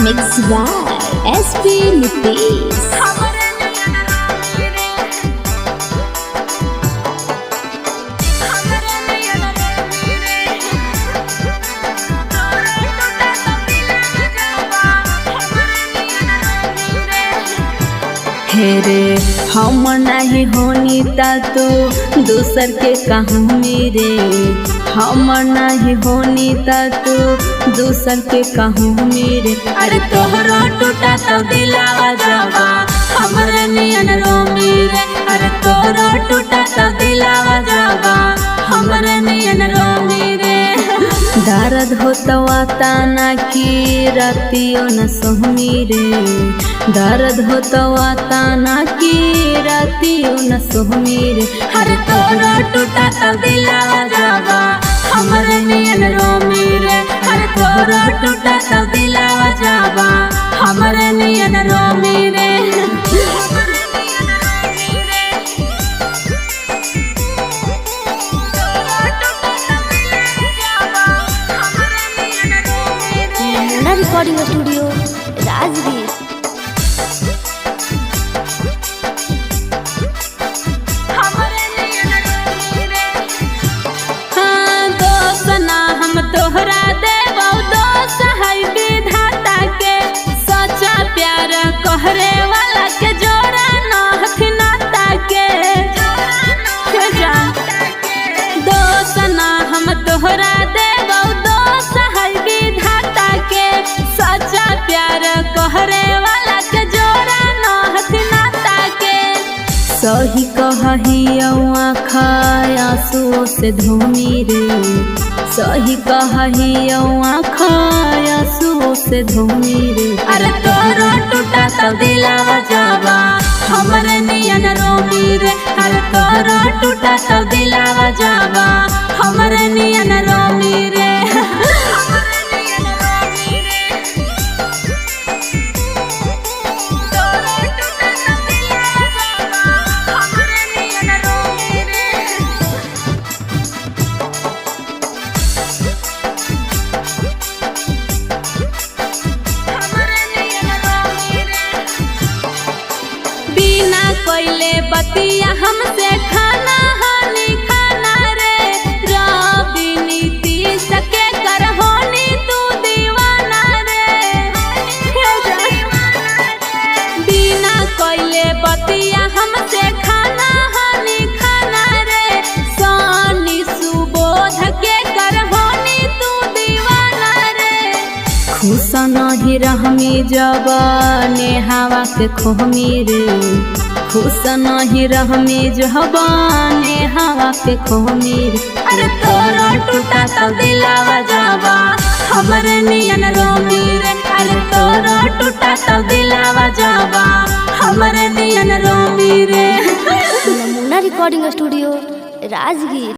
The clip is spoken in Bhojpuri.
Mixed by SP Nitish. हेरे हम नहीं होनी ता तो दूसर के कहूँ मेरे, हम नहीं होनी ता तो दूसर के कहूँ मेरे। अरे तोहरा टूटा तो दिलावा जावा हमरे नियन रो मेरे, अरे तोहरा टूटा तो दिलावा जावा हमरे नियन रो मेरे। दर्द होता ताना की रातियों न सोहमी रे, दर्द होता ताना की रातियों न सोहमी रे। हर तोरा टूटा तो दिलावा जावा हमरे नियन रो मेरे, हर तोरा टूटा तो दिलावा जावा हमरे नियन रो मेरे। Recording studio Rajgir. हाँ दोस्त ना हम तोहरा देवो, दोस्त है विधाता के, सच्चा प्यार कहरे वाला के जोड़ा न हथिनाता के। दोस्त ना हम तोहरा देवो, दोस्त है विधाता के, सच्चा प्यार कहरे वाला के जोड़ा न हथिनाता के। सही कहिया आंसुओं से धोमी रे, सही कहिया आंसुओं से धोमी रे। अरे तोरा टूटा तो दिलावा जावा हमरे नियन रोमी रे, अरे तोरा टूटा तो दिलावा जावा हमरे नियन रोमी रे। बिना कोइले बतिया हमसे खाना हानि खाना रे, रवि नीतीश के कर होनी तू दीवाना रे। बिना कोइले बतिया हमसे खाना हानि खाना रे, सोनी सुबोध के कर होनी तू दीवाना रे। खुश नहीं रहमी जब नेहावा के खोहमी रे, खुश नहीं रहमी जब नेहावा के खोहमी रे। अरे तोरा टूटा तो दिलावा जावा हमरे नियन रोमी रे, अरे तोरा टूटा तो दिलावा जावा हमरे नियन रोमी रे। नमूना रिकॉर्डिंग स्टूडियो राजगीर।